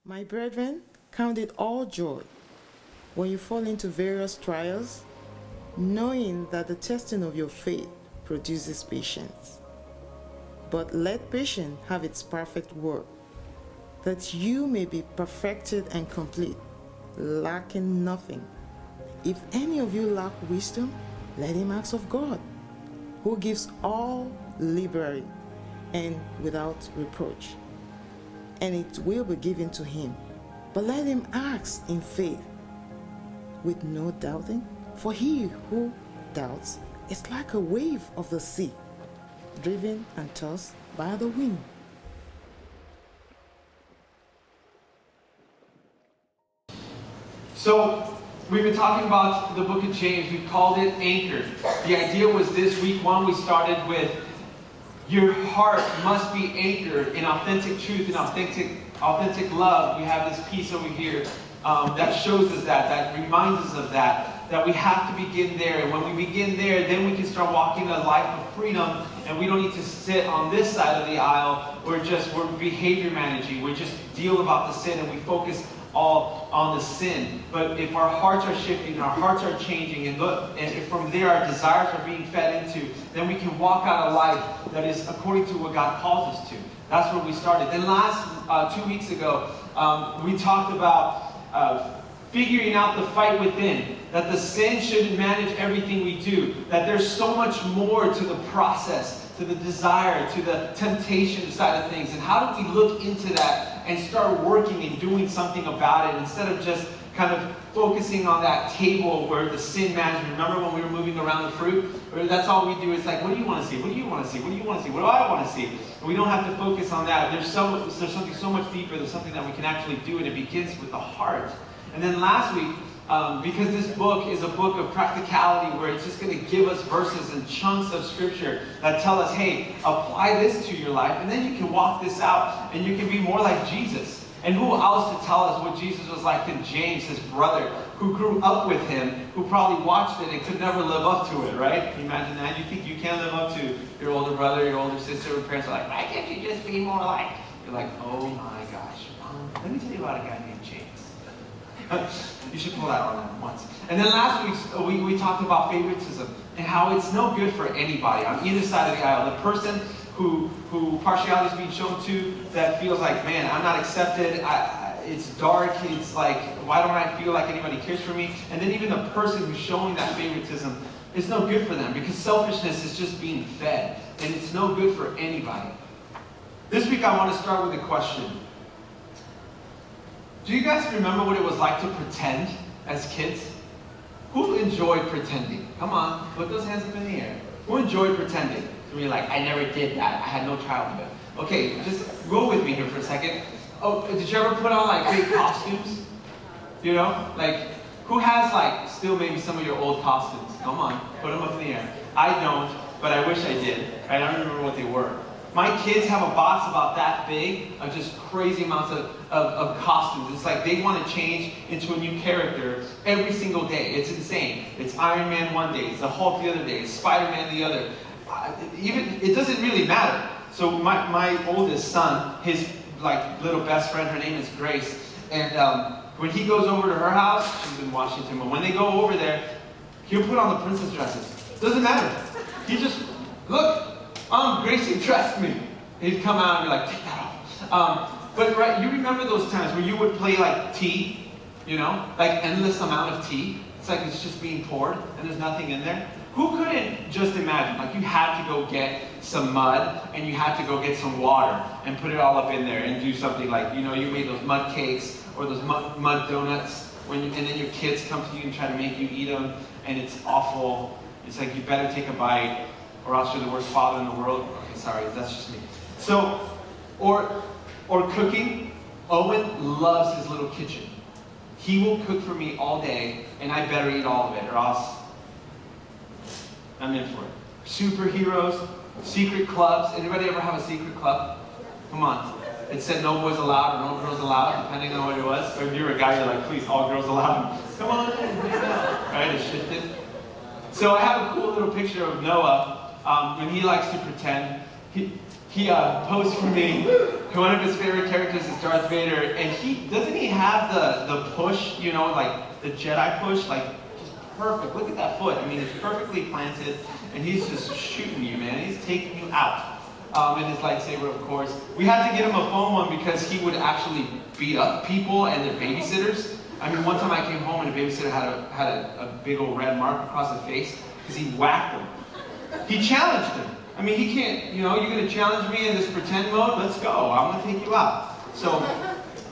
My brethren, count it all joy when you fall into various trials, knowing that the testing of your faith produces patience. But let patience have its perfect work, that you may be perfected and complete, lacking nothing. If any of you lack wisdom, let him ask of God, who gives all liberally and without reproach, and it will be given to him. But let him ask in faith, with no doubting, for he who doubts is like a wave of the sea, driven and tossed by the wind. So, we've been talking about the book of James. We've called it Anchored. The idea was this week one, we started with your heart must be anchored in authentic truth and authentic love. We have this piece over here that shows us that reminds us of that we have to begin there. And when we begin there, then we can start walking a life of freedom, and we don't need to sit on this side of the aisle. We're behavior managing. We just deal about the sin, and we focus all on the sin. But if our hearts are shifting, our hearts are changing, and if from there our desires are being fed into, then we can walk out a life that is according to what God calls us to. That's where we started. Then last 2 weeks ago, we talked about figuring out the fight within, that the sin shouldn't manage everything we do, that there's so much more to the process, to the desire, to the temptation side of things. And how do we look into that and start working and doing something about it instead of just kind of focusing on that table where the sin management. Remember when we were moving around the fruit? Where that's all we do is like, what do you want to see? What do you want to see? What do you want to see? What do I want to see? And we don't have to focus on that. There's something so much deeper. There's something that we can actually do, and it begins with the heart. And then last week, because this book is a book of practicality where it's just going to give us verses and chunks of scripture that tell us, hey, apply this to your life, and then you can walk this out and you can be more like Jesus. And who else to tell us what Jesus was like than James, his brother, who grew up with him, who probably watched it and could never live up to it, right? Can you imagine that? You think you can live up to your older brother, your older sister, your parents are like, why can't you just be more like? You're like, oh my gosh, let me tell you about a guy named James. You should pull that on them once. And then last week, we talked about favoritism and how it's no good for anybody on either side of the aisle. The person who partiality is being shown to that feels like, man, I'm not accepted, it's dark, it's like, why don't I feel like anybody cares for me? And then even the person who's showing that favoritism, it's no good for them because selfishness is just being fed and it's no good for anybody. This week I want to start with a question. Do you guys remember what it was like to pretend as kids? Who enjoyed pretending? Come on, put those hands up in the air. Who enjoyed pretending? To me, like, I never did that. I had no childhood. Okay, just roll with me here for a second. Oh, did you ever put on like big costumes? You know, like, who has like still maybe some of your old costumes? Come on, put them up in the air. I don't, but I wish I did. I don't remember what they were. My kids have a box about that big of just crazy amounts of costumes. It's like they want to change into a new character every single day. It's insane. It's Iron Man one day, it's the Hulk the other day, it's Spider-Man the other. It doesn't really matter. So my oldest son, his like little best friend, her name is Grace, and when he goes over to her house, she's in Washington, but when they go over there, he'll put on the princess dresses. Doesn't matter. He just, look, Gracie dressed me. He'd come out and be like, take that off. But right, you remember those times where you would play like tea, you know, like endless amount of tea. It's like it's just being poured and there's nothing in there. Who couldn't just imagine, like you had to go get some mud and you had to go get some water and put it all up in there and do something like, you know, you made those mud cakes or those mud donuts and then your kids come to you and try to make you eat them and it's awful. It's like you better take a bite or else you're the worst father in the world. Okay, sorry, that's just me. So, or cooking. Owen loves his little kitchen. He will cook for me all day and I better eat all of it or else I'm in for it. Superheroes, secret clubs. Anybody ever have a secret club? Come on. It said no boys allowed or no girls allowed, depending on what it was. Or if you were a guy, you're like, please, all girls allowed. Come on in. Right, it shifted. So I have a cool little picture of Noah when he likes to pretend. he posed for me. One of his favorite characters is Darth Vader, and he have the push, you know, like the Jedi push, like just perfect. Look at that foot. I mean, it's perfectly planted, and he's just shooting you, man. He's taking you out. And his lightsaber, of course. We had to get him a foam one because he would actually beat up people and their babysitters. I mean, one time I came home and a babysitter had a big old red mark across his face because he whacked him. He challenged him. I mean, he can't, you know, you're going to challenge me in this pretend mode? Let's go. I'm going to take you out. So,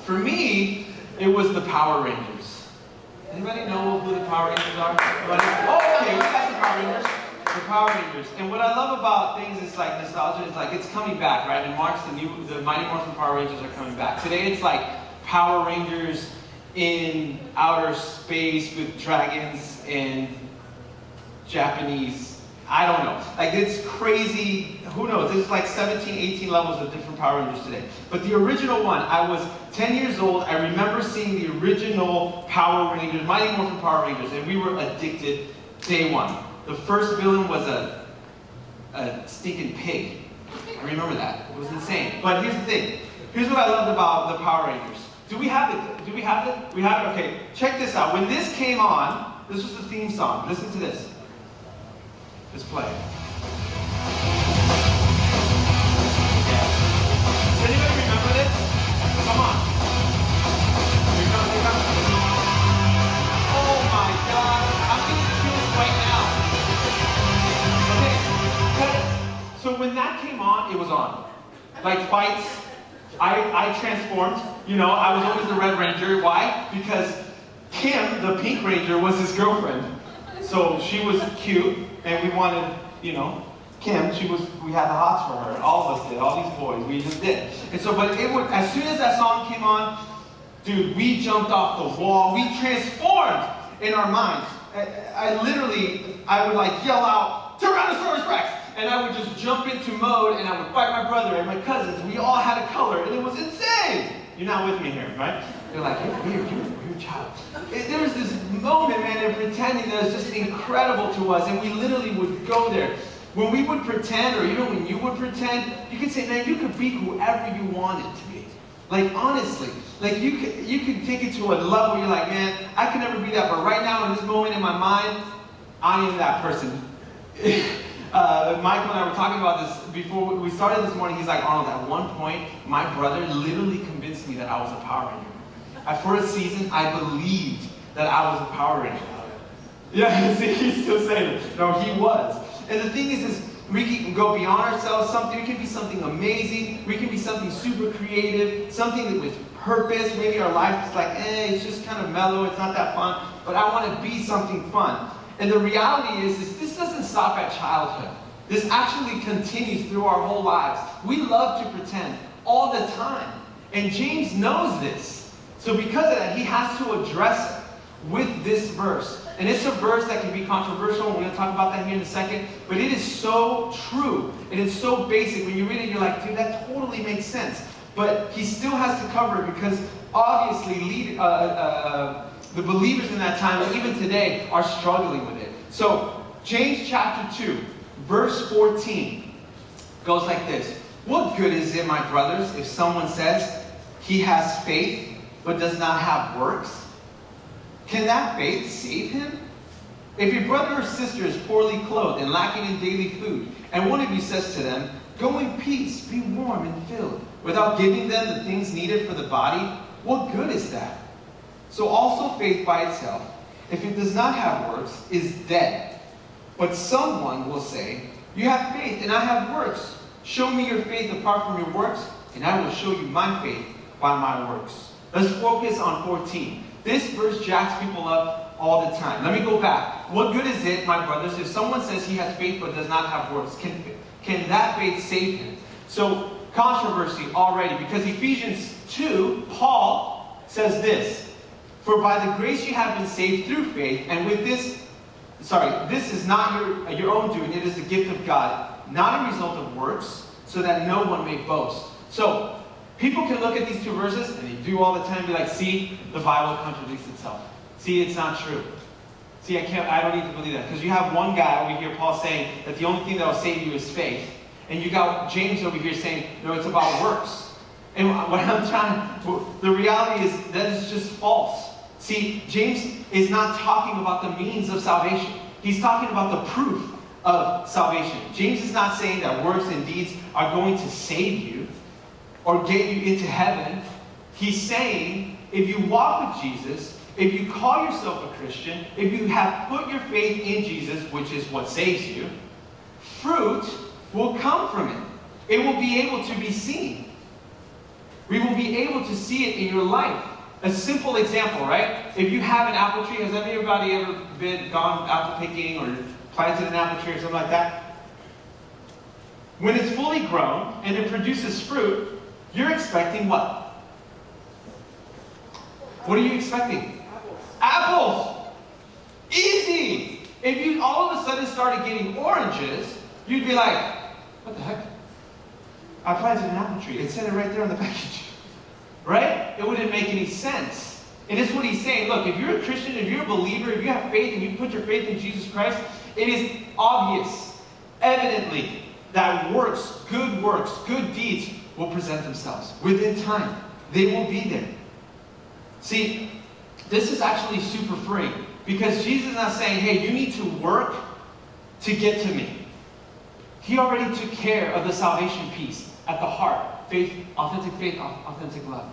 for me, it was the Power Rangers. Anybody know who the Power Rangers are? Oh, okay, we got the Power Rangers. The Power Rangers. And what I love about things is like nostalgia is like it's coming back, right? In March, the Mighty Morphin Power Rangers are coming back. Today it's like Power Rangers in outer space with dragons and Japanese. I don't know. Like it's crazy. Who knows? There's like 17, 18 levels of different Power Rangers today. But the original one, I was 10 years old. I remember seeing the original Power Rangers, Mighty Morphin Power Rangers, and we were addicted day one. The first villain was a stinking pig. I remember that. It was insane. But here's the thing. Here's what I loved about the Power Rangers. Do we have it? Do we have it? We have it? Okay. Check this out. When this came on, this was the theme song. Listen to this. Let's play. Yeah. Does anybody remember this? Come on. Here it comes, here it comes. Oh my God. I'm getting chills right now. Okay. So when that came on, it was on. Like fights. I transformed. You know, I was always the Red Ranger. Why? Because Kim, the Pink Ranger, was his girlfriend. So she was cute, and we wanted, you know, Kim. We had the hots for her. All of us did. All these boys. We just did. And so, but it would, as soon as that song came on, dude, we jumped off the wall. We transformed in our minds. I would like yell out, Tyrannosaurus Rex! And I would just jump into mode, and I would fight my brother and my cousins. We all had a color, and it was insane. You're not with me here, right? You're like, you're weird, you're a child. There was this moment, man, of pretending that was just incredible to us, and we literally would go there. When we would pretend, or even when you would pretend, you could say, man, you could be whoever you wanted to be. Like, honestly, like you could take it to a level where you're like, man, I could never be that, but right now, in this moment in my mind, I am that person. Michael and I were talking about this before we started this morning. He's like, Arnold, at one point, my brother literally convinced me that I was a Power Ranger. For a season, I believed that I was a Power Ranger. Yeah, see, he's still saying it. No, he was. And the thing is we can go beyond ourselves. We can be something amazing. We can be something super creative, something with purpose. Maybe our life is like, it's just kind of mellow. It's not that fun. But I want to be something fun. And the reality is this doesn't stop at childhood. This actually continues through our whole lives. We love to pretend all the time. And James knows this. So because of that, he has to address it with this verse. And it's a verse that can be controversial. We're going to talk about that here in a second. But it is so true. And it's so basic. When you read it, you're like, dude, that totally makes sense. But he still has to cover it because obviously the believers in that time, and even today, are struggling with it. So, James chapter 2, verse 14 goes like this. What good is it, my brothers, if someone says he has faith but does not have works? Can that faith save him? If your brother or sister is poorly clothed and lacking in daily food, and one of you says to them, go in peace, be warm and filled, without giving them the things needed for the body, what good is that? So also faith by itself, if it does not have works, is dead. But someone will say, you have faith and I have works. Show me your faith apart from your works, and I will show you my faith by my works. Let's focus on 14. This verse jacks people up all the time. Let me go back. What good is it, my brothers, if someone says he has faith but does not have works? Can that faith save him? So, controversy already, because Ephesians 2, Paul says this. For by the grace you have been saved through faith, and with this is not your own doing, it is the gift of God, not a result of works, so that no one may boast. So, people can look at these two verses, and they do all the time, and be like, see, the Bible contradicts itself. See, it's not true. See, I don't need to believe that. Because you have one guy over here, Paul, saying that the only thing that will save you is faith. And you got James over here saying, no, it's about works. And the reality is that is just false. See, James is not talking about the means of salvation. He's talking about the proof of salvation. James is not saying that works and deeds are going to save you or get you into heaven. He's saying, if you walk with Jesus, if you call yourself a Christian, if you have put your faith in Jesus, which is what saves you, fruit will come from it. It will be able to be seen. We will be able to see it in your life. A simple example, right? If you have an apple tree, has anybody ever gone apple picking or planted an apple tree or something like that? When it's fully grown and it produces fruit, you're expecting what? What are you expecting? Apples! Easy! If you all of a sudden started getting oranges, you'd be like, what the heck? I planted an apple tree. It said it right there on the package. Right? It wouldn't make any sense. And this is what he's saying. Look, if you're a Christian, if you're a believer, if you have faith and you put your faith in Jesus Christ, it is obvious, evidently, that works, good deeds will present themselves within time. They will be there. See, this is actually super freeing because Jesus is not saying, hey, you need to work to get to me. He already took care of the salvation piece at the heart. Faith, authentic love.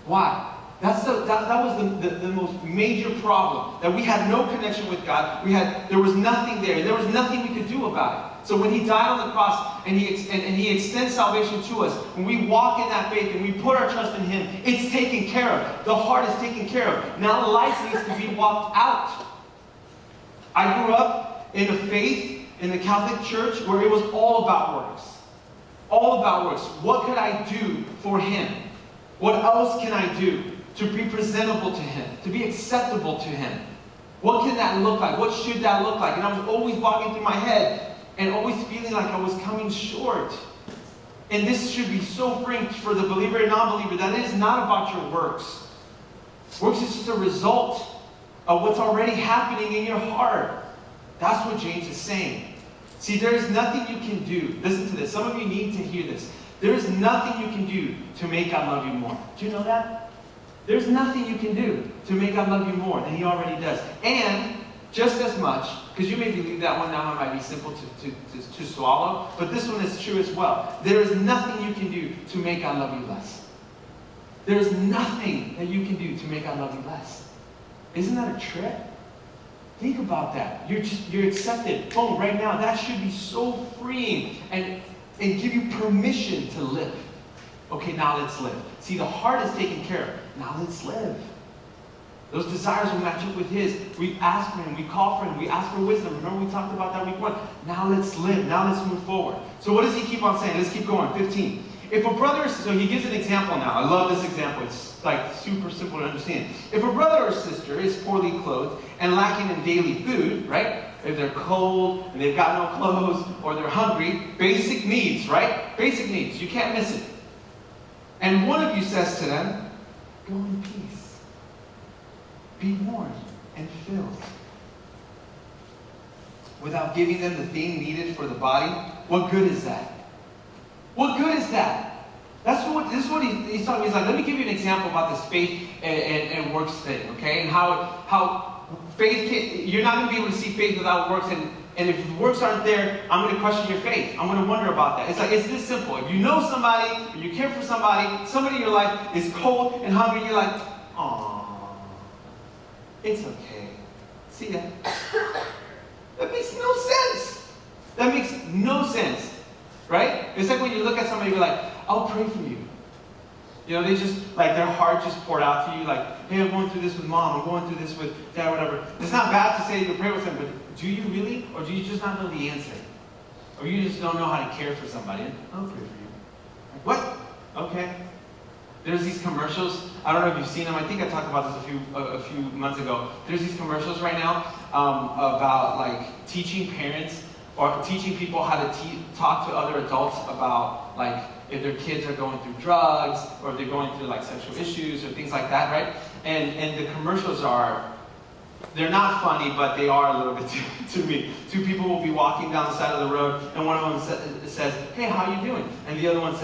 Why? That was the most major problem. That we had no connection with God. There was nothing there. There was nothing we could do about it. So when he died on the cross and he extends salvation to us, when we walk in that faith and we put our trust in him, it's taken care of. The heart is taken care of. Now life needs to be walked out. I grew up in a faith in the Catholic Church where it was all about works. All about works. What could I do for him? What else can I do to be presentable to him? To be acceptable to him? What can that look like? What should that look like? And I was always walking through my head and always feeling like I was coming short. And this should be so freeing for the believer and non-believer that it is not about your works. Works is just a result of what's already happening in your heart. That's what James is saying. See, there is nothing you can do. Listen to this. Some of you need to hear this. There is nothing you can do to make God love you more. Do you know that? There's nothing you can do to make God love you more than he already does. And just as much, because you maybe leave that one down, it might be simple to swallow, but this one is true as well. There is nothing you can do to make God love you less. There is nothing that you can do to make God love you less. Isn't that a trip? Think about that. You're accepted. Boom, right now. That should be so freeing and give you permission to live. Okay, now let's live. See, the heart is taken care of. Now let's live. Those desires will match up with his. We ask for him. We call for him. We ask for wisdom. Remember we talked about that week 1? Now let's live. Now let's move forward. So what does he keep on saying? Let's keep going. 15. If a brother, so he gives an example now. I love this example. It's like super simple to understand. If a brother or sister is poorly clothed and lacking in daily food, right? If they're cold and they've got no clothes or they're hungry, basic needs, right? Basic needs. You can't miss it. And one of you says to them, go in peace. Be warmed and filled. Without giving them the thing needed for the body, what good is that? What good is that? This is what he's talking about. He's like, let me give you an example about this faith and works thing, okay? And how faith you're not going to be able to see faith without works. And if works aren't there, I'm going to question your faith. I'm going to wonder about that. It's like, it's this simple. If you know somebody, or you care for somebody in your life is cold and hungry, you're like, aw, it's okay. See ya. That makes no sense. That makes no sense. Right? It's like when you look at somebody, you're like, I'll pray for you. You know, they just, like, their heart just poured out to you, like, hey, I'm going through this with mom, I'm going through this with dad, whatever. It's not bad to say you can pray with them, but do you really? Or do you just not know the answer? Or you just don't know how to care for somebody? I'll pray for you. Like, what? Okay. There's these commercials. I don't know if you've seen them. I think I talked about this a few months ago. There's these commercials right now about, like, teaching parents or teaching people how to talk to other adults about, like, if their kids are going through drugs or if they're going through, like, sexual issues or things like that, right? And the commercials are They're not funny, but they are a little bit to me. Two people will be walking down the side of the road, and one of them says, "Hey, how you doing?" And the other one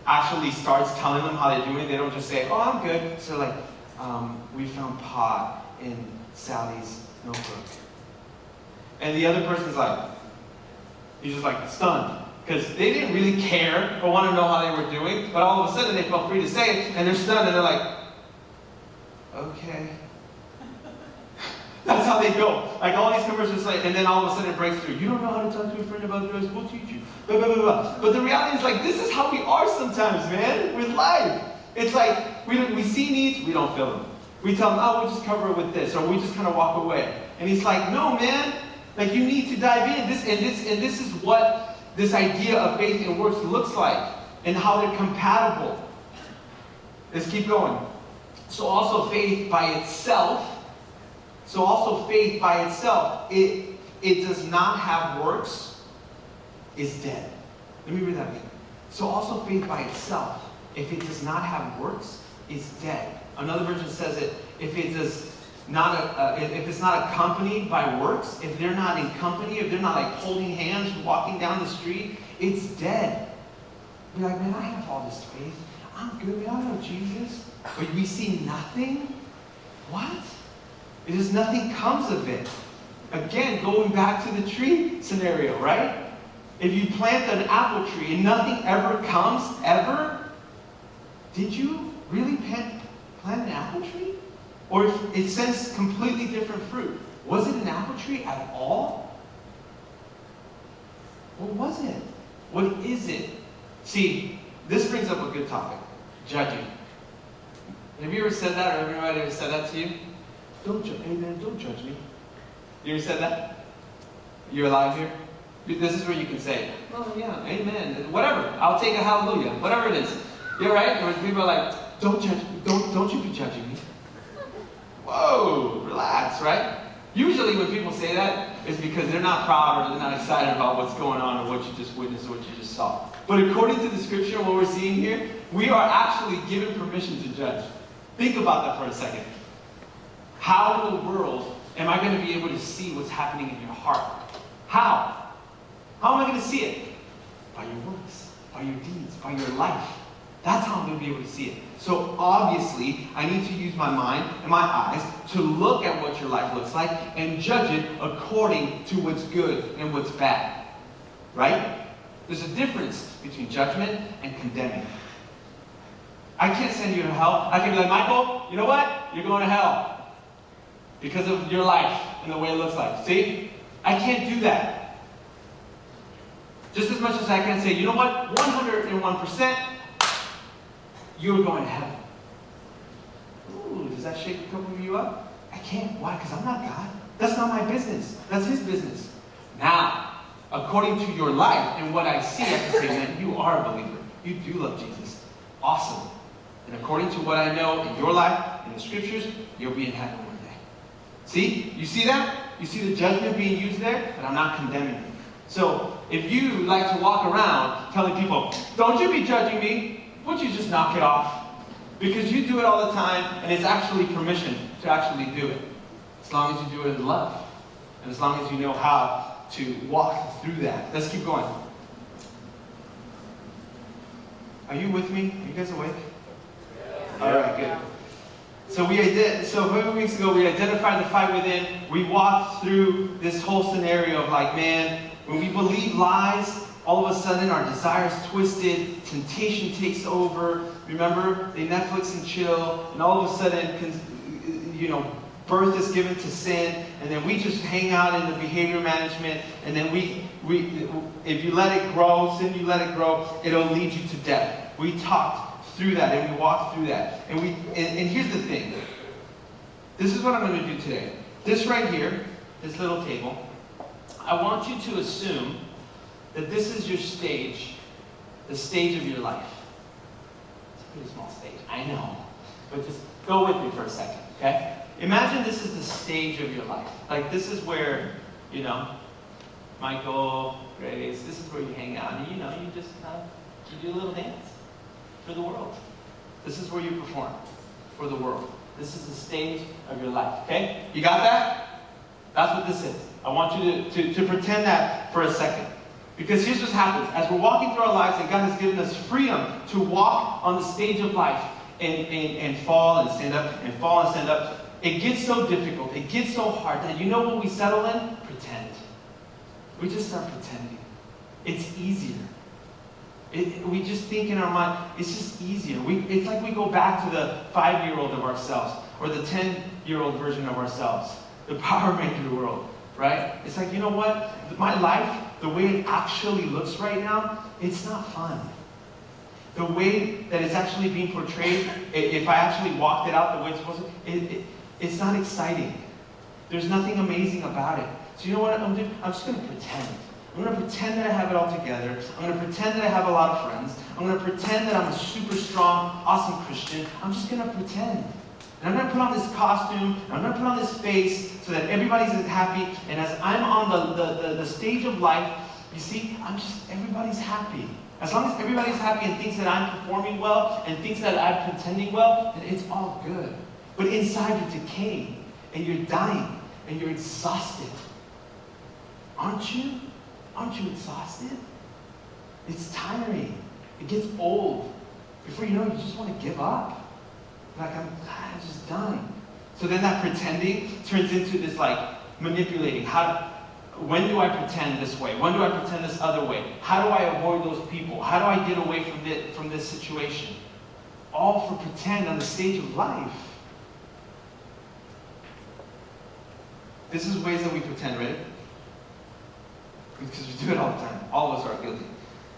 actually starts telling them how they're doing. They don't just say, "Oh, I'm good." So like, we found pot in Sally's notebook. And the other person's like, he's just like stunned. Because they didn't really care or want to know how they were doing, but all of a sudden they felt free to say it, and they're stunned, and they're like, okay. That's how they go. Like all these conversations, and then all of a sudden it breaks through. You don't know how to talk to a friend about drugs, we'll teach you. Blah, blah, blah, blah. But the reality is like, this is how we are sometimes, man, with life. It's like, we see needs, we don't fill them. We tell them, oh, we'll just cover it with this, or we just kind of walk away. And he's like, no, man, like you need to dive in. This is what this idea of faith and works looks like, and how they're compatible. Let's keep going. So also faith by itself, it does not have works, is dead. Let me read that again. So also faith by itself, if it does not have works, is dead. Another version says it, if it's not accompanied by works, if they're not in company, if they're not like holding hands, walking down the street, it's dead. Be like, man, I have all this faith. I'm good, man. I know Jesus. But we see nothing? What? It is nothing comes of it. Again, going back to the tree scenario, right? If you plant an apple tree and nothing ever comes, ever, did you really plant an apple tree? Or if it sends completely different fruit, was it an apple tree at all? What was it? What is it? See, this brings up a good topic. Judging. Have you ever said that, or everybody ever said that to you? Don't judge, amen, don't judge me. You ever said that? You're alive here? This is where you can say, oh yeah, amen, whatever. I'll take a hallelujah, whatever it is. You're right? Or people are like, don't judge, don't you be judging me. Whoa, relax, right? Usually when people say that, it's because they're not proud or they're not excited about what's going on or what you just witnessed or what you just saw. But according to the scripture, what we're seeing here, we are actually given permission to judge. Think about that for a second. How in the world am I going to be able to see what's happening in your heart? How? How am I going to see it? By your works, by your deeds, by your life. That's how I'm going to be able to see it. So obviously, I need to use my mind and my eyes to look at what your life looks like and judge it according to what's good and what's bad. Right? There's a difference between judgment and condemning. I can't send you to hell. I can be like, Michael, you know what? You're going to hell because of your life and the way it looks like. See? I can't do that. Just as much as I can say, you know what? 101%, you're going to heaven. Ooh, does that shake a couple of you up? I can't. Why? Because I'm not God. That's not my business. That's His business. Now, according to your life and what I see, I can say, man, you are a believer. You do love Jesus. Awesome. And according to what I know in your life, in the scriptures, you'll be in heaven one day. See? You see that? You see the judgment being used there? But I'm not condemning you. So, if you like to walk around telling people, don't you be judging me, won't you just knock it off? Because you do it all the time, and it's actually permission to actually do it. As long as you do it in love. And as long as you know how to walk through that. Let's keep going. Are you with me? Are you guys awake? Yeah. All right, good. So a few weeks ago, we identified the fight within. We walked through this whole scenario of like, man, when we believe lies, all of a sudden our desires twisted, temptation takes over. Remember, they Netflix and chill, and all of a sudden, birth is given to sin, and then we just hang out in the behavior management, and then we if you let it grow, you let it grow, it'll lead you to death. We talked through that, and we walked through that. And here's the thing. This is what I'm going to do today. This right here, this little table, I want you to assume that this is your stage, the stage of your life. It's a pretty small stage, I know. But just go with me for a second, okay? Imagine this is the stage of your life. Like this is where, Michael, Grace, this is where you hang out. And you just you do a little dance for the world. This is where you perform for the world. This is the stage of your life, okay? You got that? That's what this is. I want you to pretend that for a second. Because here's what happens. As we're walking through our lives and God has given us freedom to walk on the stage of life and fall and stand up and fall and stand up, it gets so difficult. It gets so hard that you know what we settle in? Pretend. We just start pretending. It's easier. We just think in our mind, it's just easier. It's like we go back to the 5-year-old of ourselves or the 10-year-old version of ourselves, the Power Ranger world, right? It's like, you know what? My life, the way it actually looks right now, it's not fun. The way that it's actually being portrayed, if I actually walked it out the way it's supposed to, it's not exciting. There's nothing amazing about it. So you know what I'm doing? I'm just going to pretend. I'm going to pretend that I have it all together. I'm going to pretend that I have a lot of friends. I'm going to pretend that I'm a super strong, awesome Christian. I'm just going to pretend. And I'm going to put on this costume. I'm going to put on this face so that everybody's happy. And as I'm on the stage of life, you see, everybody's happy. As long as everybody's happy and thinks that I'm performing well and thinks that I'm pretending well, then it's all good. But inside you're decaying and you're dying and you're exhausted. Aren't you? Aren't you exhausted? It's tiring. It gets old. Before you know it, you just want to give up. Like, I'm just done. So then that pretending turns into this like manipulating. When do I pretend this way? When do I pretend this other way? How do I avoid those people? How do I get away from this situation? All for pretend on the stage of life. This is ways that we pretend, right? Because we do it all the time. All of us are guilty.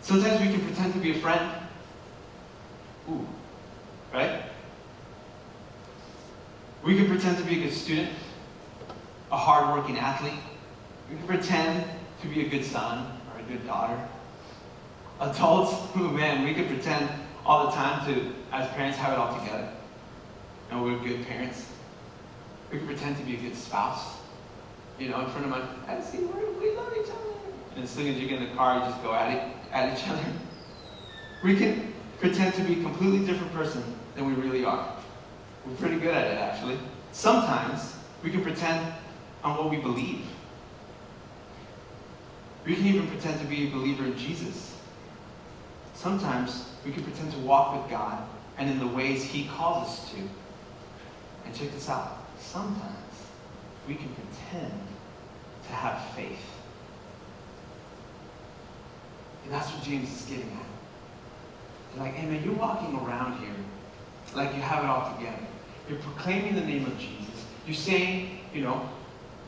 Sometimes we can pretend to be a friend. Ooh, right? We can pretend to be a good student, a hardworking athlete. We can pretend to be a good son or a good daughter. Adults, oh man, we can pretend all the time to, as parents, have it all together. And we're good parents. We can pretend to be a good spouse. You know, in front of my, we love each other. And as soon as you get in the car, you just go at each other. We can pretend to be a completely different person than we really are. We're pretty good at it, actually. Sometimes we can pretend on what we believe. We can even pretend to be a believer in Jesus. Sometimes we can pretend to walk with God and in the ways He calls us to. And check this out. Sometimes we can pretend to have faith. And that's what James is getting at. They're like, hey man, you're walking around here like you have it all together. You're proclaiming the name of Jesus. You're saying, you know,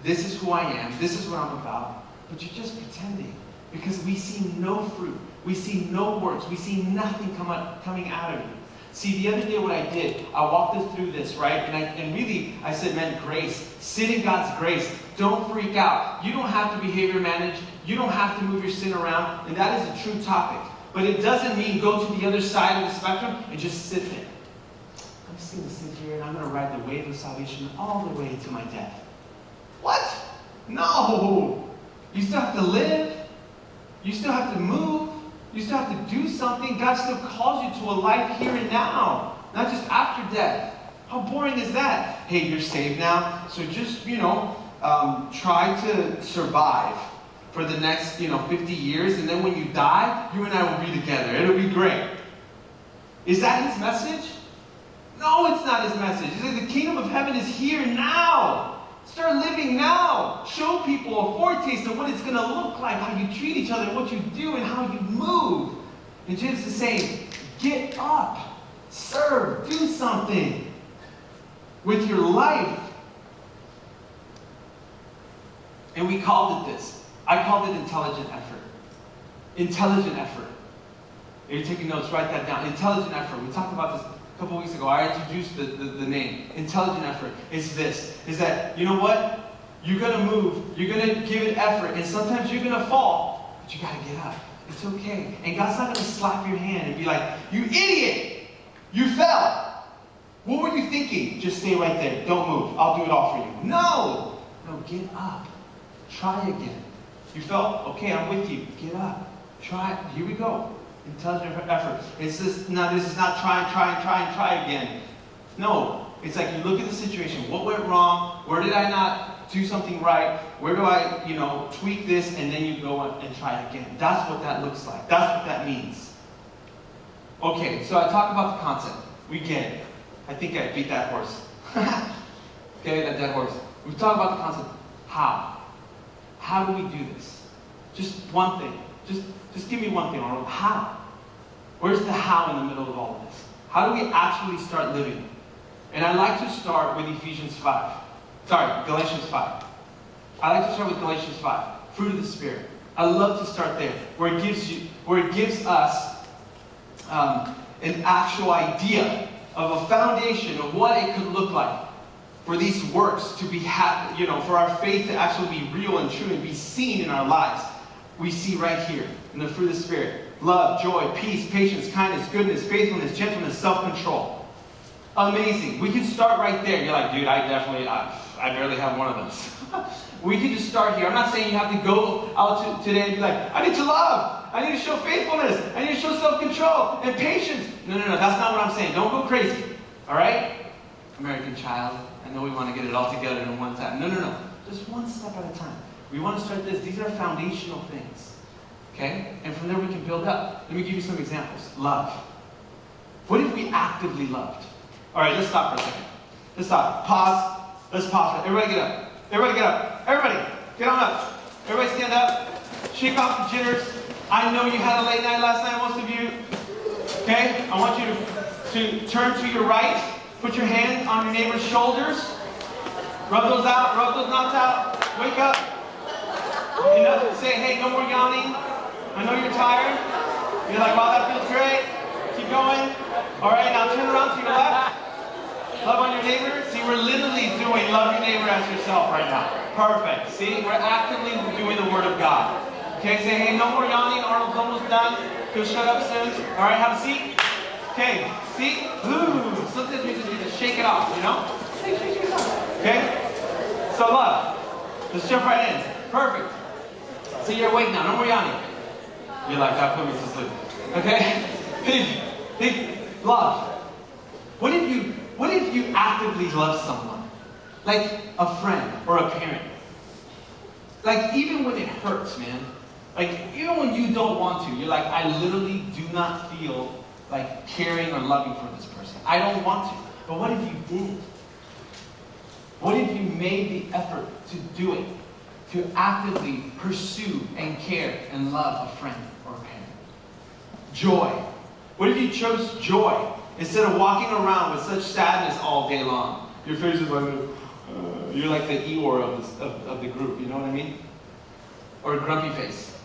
this is who I am. This is what I'm about. But you're just pretending. Because we see no fruit. We see no works. We see nothing coming out of you. See, the other day what I did, I walked us through this, right? And really, I said, man, grace. Sit in God's grace. Don't freak out. You don't have to behavior manage. You don't have to move your sin around. And that is a true topic. But it doesn't mean go to the other side of the spectrum and just sit there. I'm just going to sit here and I'm going to ride the wave of salvation all the way to my death. What? No! You still have to live. You still have to move. You still have to do something. God still calls you to a life here and now, not just after death. How boring is that? Hey, you're saved now, so just, try to survive for the next, 50 years, and then when you die, you and I will be together. It'll be great. Is that His message? No, it's not His message. He said the kingdom of heaven is here now. Start living now. Show people a foretaste of what it's going to look like, how you treat each other, what you do, and how you move. And James is saying, get up, serve, do something with your life. And we called it this. I called it intelligent effort. Intelligent effort. If you're taking notes, write that down. Intelligent effort. We talked about this a couple weeks ago. I introduced the name. Intelligent effort is this. Is that, you know what? You're going to move. You're going to give it effort. And sometimes you're going to fall. But you got to get up. It's okay. And God's not going to slap your hand and be like, you idiot! You fell! What were you thinking? Just stay right there. Don't move. I'll do it all for you. No! No, get up. Try again. You fell? Okay, I'm with you. Get up. Try. Here we go. Intelligent effort. This is not try again. No. It's like you look at the situation. What went wrong? Where did I not do something right? Where do I, tweak this? And then you go and try it again. That's what that looks like. That's what that means. Okay, so I talked about the concept. We get it. I think I beat that horse. Okay, that dead horse. We talked about the concept. How? How do we do this? Just one thing. Just give me one thing, Arnold. How? Where's the how in the middle of all of this? How do we actually start living? And I like to start with Galatians 5. I like to start with Galatians 5. Fruit of the Spirit. I love to start there, where it gives us an actual idea of a foundation of what it could look like for these works to be for our faith to actually be real and true and be seen in our lives. We see right here in the fruit of the Spirit: love, joy, peace, patience, kindness, goodness, faithfulness, gentleness, self-control. Amazing. We can start right there. You're like, dude, I barely have one of those. We can just start here. I'm not saying you have to go out today and be like, I need to love. I need to show faithfulness. I need to show self-control and patience. No. That's not what I'm saying. Don't go crazy. All right? American child. I know we want to get it all together in one time. No. Just one step at a time. We want to start this. These are foundational things. Okay? And from there we can build up. Let me give you some examples. Love. What if we actively loved? All right, let's stop for a second. Let's stop. Pause. Let's pause. Everybody get up. Everybody get up. Everybody, get on up. Everybody stand up. Shake off the jitters. I know you had a late night last night, most of you. Okay? I want you to turn to your right. Put your hand on your neighbor's shoulders. Rub those out. Rub those knots out. Wake up. Enough. Say, hey, no more yawning. I know you're tired. You're like, wow, that feels great. Keep going. All right, now turn around to your left. Love on your neighbor. See, we're literally doing love your neighbor as yourself right now. Perfect. See, we're actively doing the Word of God. Okay, say, hey, no more yawning. Arnold's almost done. He'll shut up soon. All right, have a seat. Okay, see? Ooh, sometimes we just need to shake it off, Shake it off. Okay? So love. Let's jump right in. Perfect. So you're awake now. No more yawning. You're like, that put me to sleep. Okay? Big love. What if you actively love someone? Like a friend or a parent. Like even when it hurts, man. Like even when you don't want to. You're like, I literally do not feel like caring or loving for this person. I don't want to. But what if you did? What if you made the effort to do it? To actively pursue and care and love a friend or a parent? Joy. What if you chose joy instead of walking around with such sadness all day long? Your face is like, you're like the Eeyore of the group, you know what I mean? Or a grumpy face.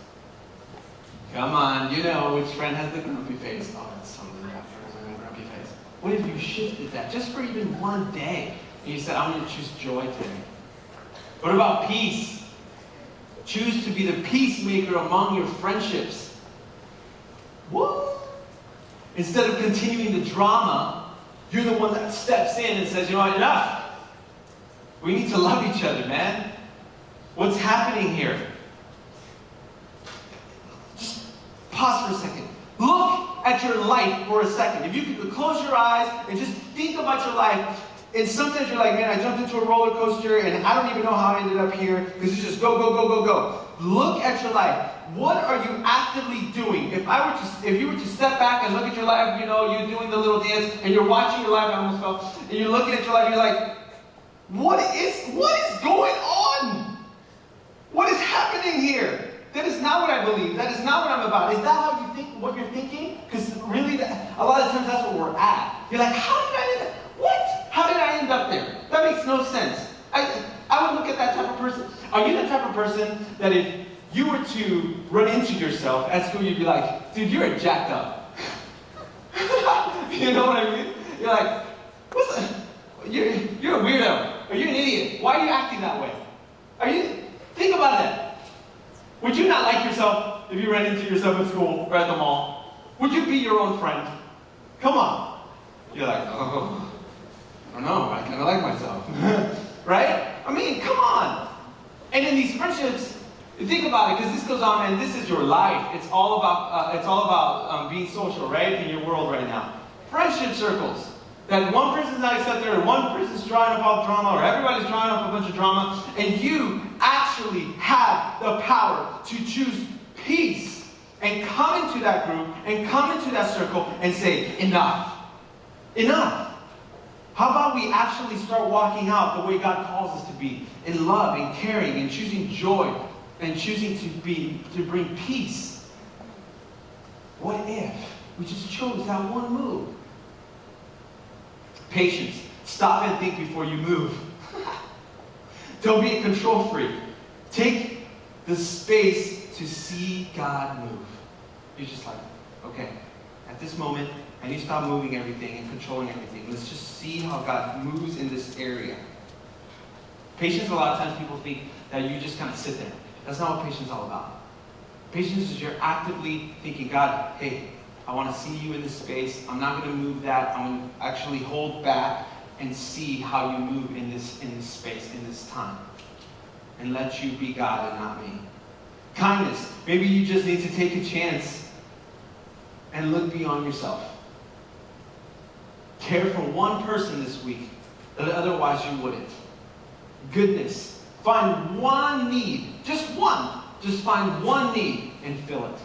Come on, you know which friend has the grumpy face. Oh, that's so weird. A grumpy face. What if you shifted that just for even one day? And you said, I'm going to choose joy today. What about peace? Choose to be the peacemaker among your friendships. What? Instead of continuing the drama, you're the one that steps in and says, you know what, enough. We need to love each other, man. What's happening here? Just pause for a second. Look at your life for a second. If you could close your eyes and just think about your life. And sometimes you're like, man, I jumped into a roller coaster and I don't even know how I ended up here because it's just go, go, go, go, go. Look at your life. What are you actively doing? If you were to step back and look at your life, you're doing the little dance and you're watching your life, I almost fell, and you're looking at your life, you're like, what is going on? What is happening here? That is not what I believe. That is not what I'm about. Is that how you think, what you're thinking? Because really, a lot of times that's what we're at. You're like, how did I end up? What? How did I end up there? That makes no sense. I would look at that type of person. Are you the type of person that if you were to run into yourself at school, you'd be like, dude, you're a jacked up. You know what I mean? You're like, you're a weirdo. Or you're an idiot. Why are you acting that way? Think about that. Would you not like yourself if you ran into yourself at school or at the mall? Would you be your own friend? Come on. You're like, oh, I don't know. I kind of like myself. Right? I mean, come on. And in these friendships, think about it, because this goes on, and this is your life. It's all about being social, right? In your world right now. Friendship circles. That one person's not accepted, or one person's drawing up all drama, or everybody's drawing up a bunch of drama, and you actually have the power to choose peace and come into that group and come into that circle and say, enough. Enough. How about we actually start walking out the way God calls us to be, in love and caring and choosing joy and choosing to bring peace? What if we just chose that one move? Patience. Stop and think before you move. Don't be a control freak. Take the space to see God move. You're just like, okay, at this moment, I need to stop moving everything and controlling everything. Let's just see how God moves in this area. Patience, a lot of times people think that you just kind of sit there. That's not what patience is all about. Patience is you're actively thinking, God, hey, I want to see you in this space. I'm not going to move that. I'm going to actually hold back and see how you move in this space, in this time. And let you be God and not me. Kindness. Maybe you just need to take a chance and look beyond yourself. Care for one person this week that otherwise you wouldn't. Goodness. Find one need. Just one. Just find one need and fill it.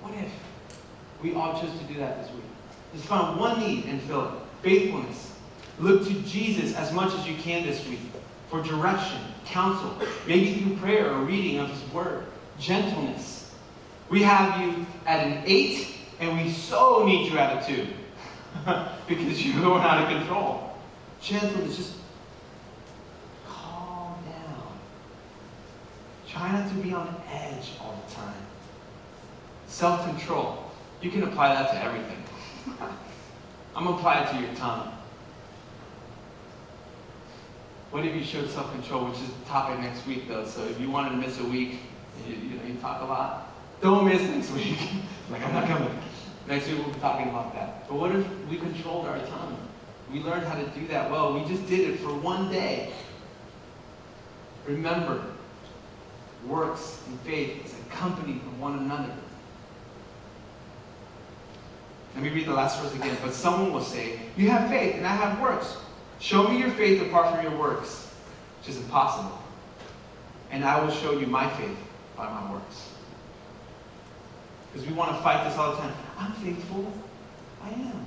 What if we all chose to do that this week? Just find one need and fill it. Faithfulness. Look to Jesus as much as you can this week for direction, counsel, maybe through prayer or reading of His Word. Gentleness. We have you at an 8, and we so need you at a 2 because you learn how to control. Gentleness. Just calm down. Try not to be on edge all the time. Self-control. You can apply that to everything. I'm going to apply it to your tongue. What if you showed self-control, which is the topic next week, though. So if you wanted to miss a week, you talk a lot, don't miss next week. Like, I'm not coming. Next week we'll be talking about that. But what if we controlled our tongue? We learned how to do that well. We just did it for one day. Remember, works and faith is accompanied from one another. Let me read the last verse again. But someone will say, you have faith and I have works. Show me your faith apart from your works, which is impossible. And I will show you my faith by my works. Because we want to fight this all the time. I'm faithful. I am.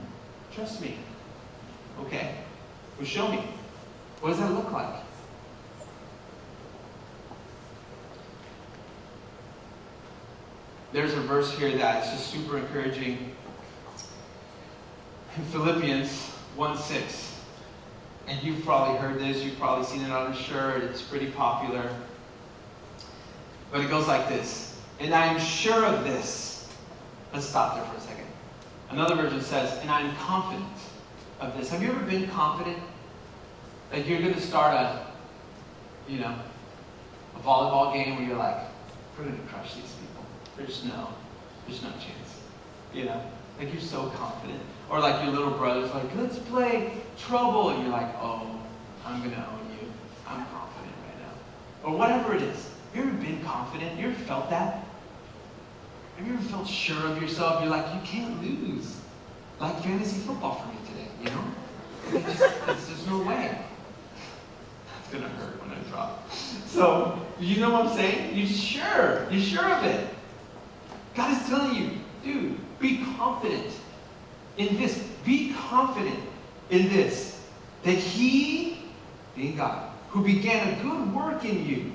Trust me. Okay. Well, show me. What does that look like? There's a verse here that's just super encouraging. In Philippians 1:6. And you've probably heard this. You've probably seen it on a shirt. It's pretty popular. But it goes like this. And I am sure of this. Let's stop there for a second. Another version says, and I am confident of this. Have you ever been confident that you're going to start a volleyball game where you're like, we're going to crush these people. There's no chance. Like you're so confident. Or like your little brother's like, let's play trouble. And you're like, oh, I'm going to own you. I'm confident right now. Or whatever it is. Have you ever been confident? You ever felt that? Have you ever felt sure of yourself? You're like, you can't lose. Like fantasy football for me today, there's no way. That's going to hurt when I drop. So, you know what I'm saying? You're sure of it. God is telling you, dude, be confident in this. Be confident in this. That He, being God, who began a good work in you.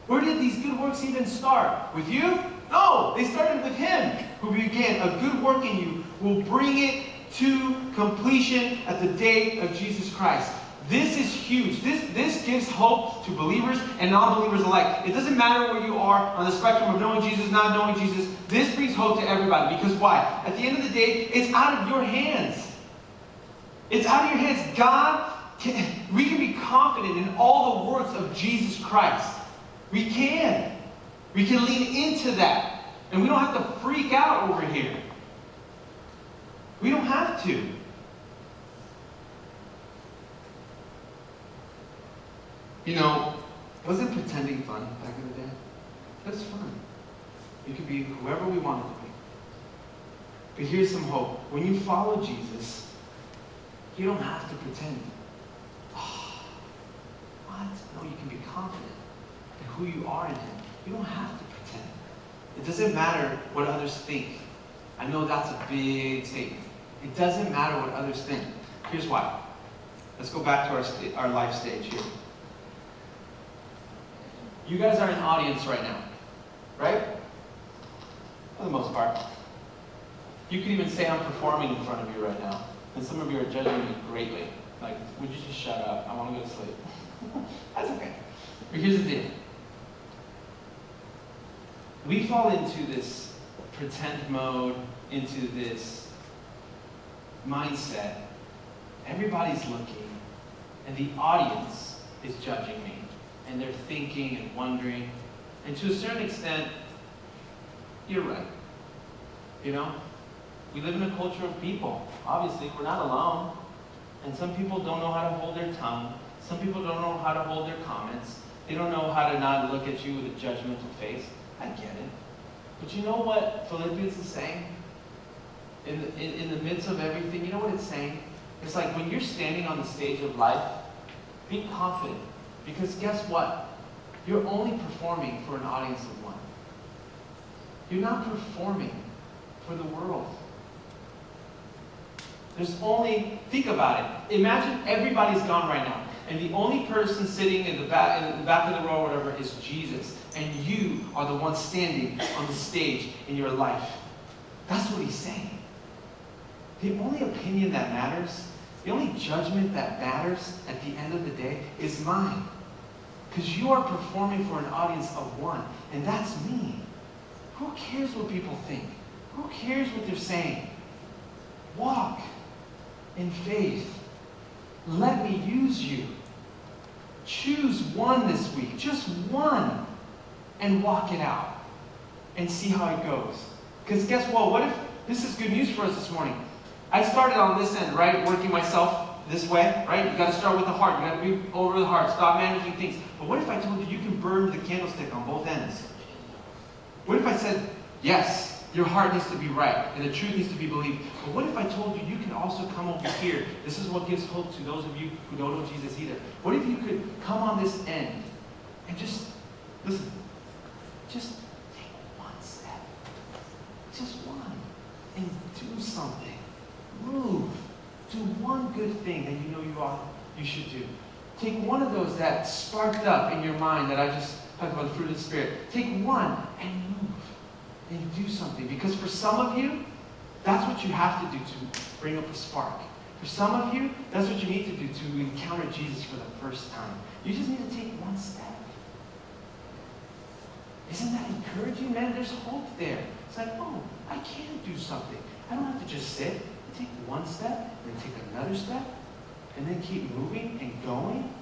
Where did these good works even start? With you? No, they started with Him, who began a good work in you, will bring it to completion at the day of Jesus Christ. This is huge. This gives hope to believers and non-believers alike. It doesn't matter where you are on the spectrum of knowing Jesus, not knowing Jesus. This brings hope to everybody. Because why? At the end of the day, it's out of your hands. It's out of your hands. We can be confident in all the works of Jesus Christ. We can. We can lean into that. And we don't have to freak out over here. We don't have to. Wasn't pretending fun back in the day? It was fun. We could be whoever we wanted to be. But here's some hope. When you follow Jesus, You don't have to pretend. Oh, what? No, you can be confident in who you are in Him. You don't have to pretend. It doesn't matter what others think. I know that's a big statement. It doesn't matter what others think. Here's why. Let's go back to our life stage here. You guys are an audience right now, right? For the most part. You could even say I'm performing in front of you right now. And some of you are judging me greatly. Like, would you just shut up? I want to go to sleep. That's okay. But here's the deal. We fall into this pretend mode, into this mindset. Everybody's looking, and the audience is judging me. And they're thinking and wondering. And to a certain extent, you're right. You know? We live in a culture of people. Obviously, we're not alone. And some people don't know how to hold their tongue. Some people don't know how to hold their comments. They don't know how to not look at you with a judgmental face. I get it. But you know what Philippians is saying? In the midst of everything, you know what it's saying? It's like when you're standing on the stage of life, be confident. Because guess what? You're only performing for an audience of one. You're not performing for the world. There's only, think about it. Imagine everybody's gone right now. And the only person sitting in the back of the row or whatever is Jesus. And you are the one standing on the stage in your life. That's what he's saying. The only opinion that matters, the only judgment that matters at the end of the day is mine. Because you are performing for an audience of one. And that's me. Who cares what people think? Who cares what they're saying? Walk in faith. Let me use you. Choose one this week, just one, and walk it out and see how it goes. Because guess what? What if this is good news for us this morning? I started on this end, right? Working myself this way, right? You got to start with the heart. You got to be over the heart. Stop managing things. But what if I told you you can burn the candlestick on both ends? What if I said, yes, your heart needs to be right, and the truth needs to be believed. But what if I told you you can also come over here? This is what gives hope to those of you who don't know Jesus either. What if you could come on this end and just, listen, just take one step. Just one. And do something. Move. Do one good thing that you know you should do. Take one of those that sparked up in your mind that I just talked about, the fruit of the Spirit. Take one and move. And do something. Because for some of you, that's what you have to do to bring up a spark. For some of you, that's what you need to do to encounter Jesus for the first time. You just need to take one step. Isn't that encouraging, man? There's hope there. It's like, oh, I can do something. I don't have to just sit. I take one step, then take another step, and then keep moving and going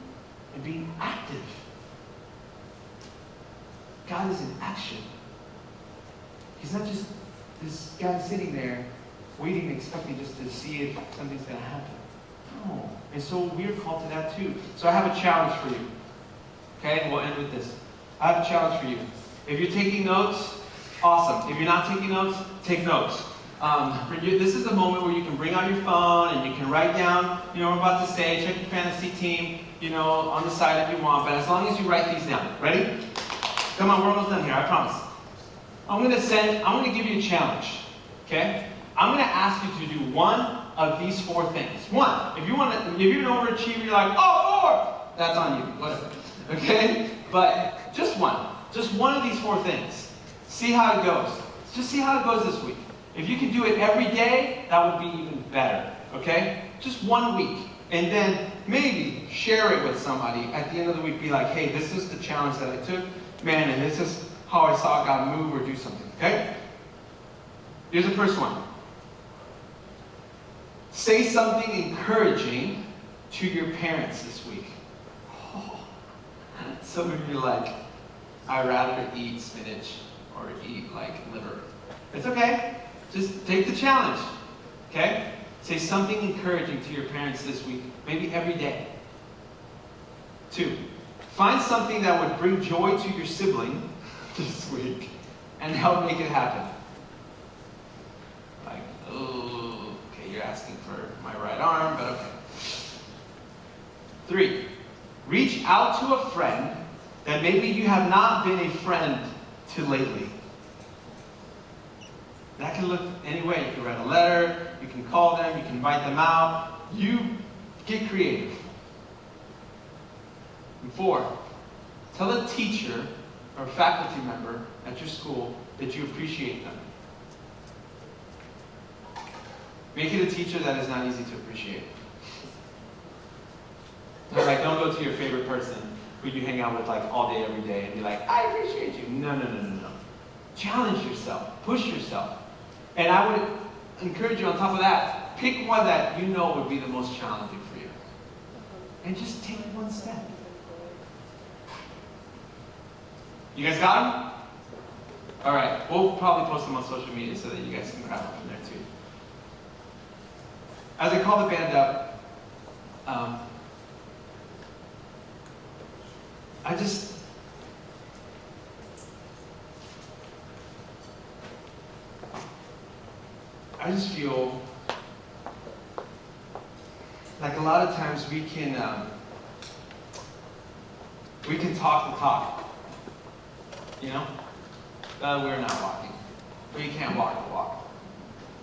and being active. God is in action. He's not just this guy sitting there waiting and expecting just to see if something's going to happen. No. And so we're called to that too. So I have a challenge for you. Okay? And we'll end with this. I have a challenge for you. If you're taking notes, awesome. If you're not taking notes, take notes. This is the moment where you can bring out your phone and you can write down, what I'm about to say, check your fantasy team, on the side if you want. But as long as you write these down. Ready? Come on, we're almost done here. I promise. I'm going to give you a challenge, okay? I'm going to ask you to do one of these four things. One, if you're an overachiever, you're like, oh, 4! That's on you, whatever, okay? But just one of these four things. See how it goes. Just see how it goes this week. If you can do it every day, that would be even better, okay? Just 1 week. And then maybe share it with somebody at the end of the week. Be like, hey, this is the challenge that I took, man, and this is how I saw God move or do something, okay? Here's the first one. Say something encouraging to your parents this week. Oh, some of you are like, I'd rather eat spinach or eat liver. It's okay. Just take the challenge, okay? Say something encouraging to your parents this week, maybe every day. 2, find something that would bring joy to your sibling this week and help make it happen. Like, oh, okay, you're asking for my right arm, but okay. 3, reach out to a friend that maybe you have not been a friend to lately. That can look any way. You can write a letter, you can call them, you can invite them out. You get creative. And 4, tell a teacher or faculty member at your school that you appreciate them. Make it a teacher that is not easy to appreciate. Like, don't go to your favorite person who you hang out with like all day, every day, and be like, I appreciate you. No. Challenge yourself. Push yourself. And I would encourage you on top of that, pick one that you know would be the most challenging for you. And just take one step. You guys got them? All right. We'll probably post them on social media so that you guys can grab them from there too. As I call the band up, I just feel like a lot of times we can talk the talk, you know? We're not walking. We can't walk the walk.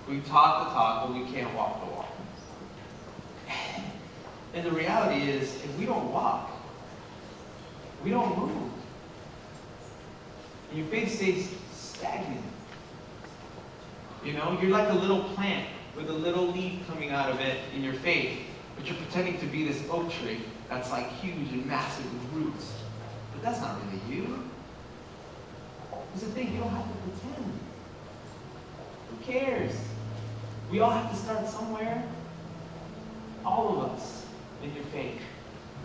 We talk the talk, but we can't walk the walk. And the reality is, if we don't walk, we don't move. And your faith stays stagnant. You know, you're like a little plant with a little leaf coming out of it in your faith, but you're pretending to be this oak tree that's like huge and massive with roots. But that's not really you. There's the thing, you don't have to pretend. Who cares? We all have to start somewhere. All of us in your faith.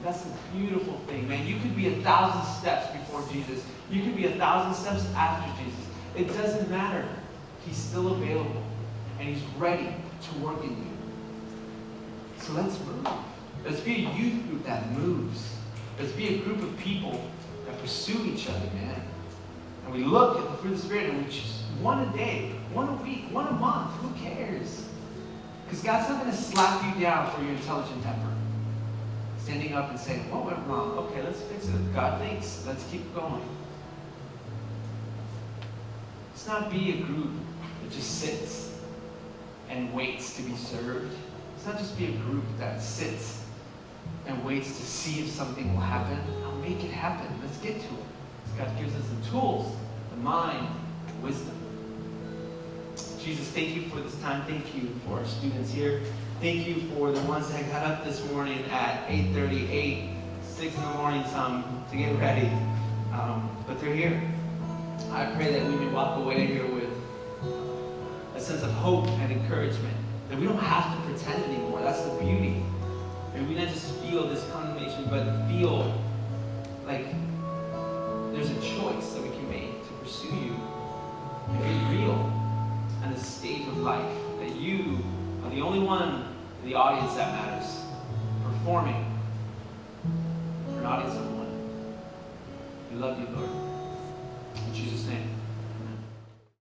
That's the beautiful thing, man. You could be 1,000 steps before Jesus. You could be 1,000 steps after Jesus. It doesn't matter. He's still available. And he's ready to work in you. So let's move. Let's be a youth group that moves. Let's be a group of people that pursue each other, man. And we look at the fruit of the Spirit and we choose one a day, one a week, one a month. Who cares? Because God's not going to slap you down for your intelligent temper. Standing up and saying, what went wrong? Okay, let's fix it. God thinks. Let's keep going. Let's not be a group that just sits and waits to be served. Let's not just be a group that sits and waits to see if something will happen. I'll make it happen. Let's get to it. God gives us the tools, the mind, the wisdom. Jesus, thank you for this time. Thank you for our students here. Thank you for the ones that got up this morning at 8:30, 6 in the morning some to get ready. But they're here. I pray that we may walk away here with a sense of hope and encouragement. That we don't have to pretend anymore. That's the beauty. And we not just feel this condemnation, but feel like there's a choice that we can make to pursue you and be real in the stage of life. That you are the only one in the audience that matters. Performing for an audience of one. We love you, Lord. In Jesus' name.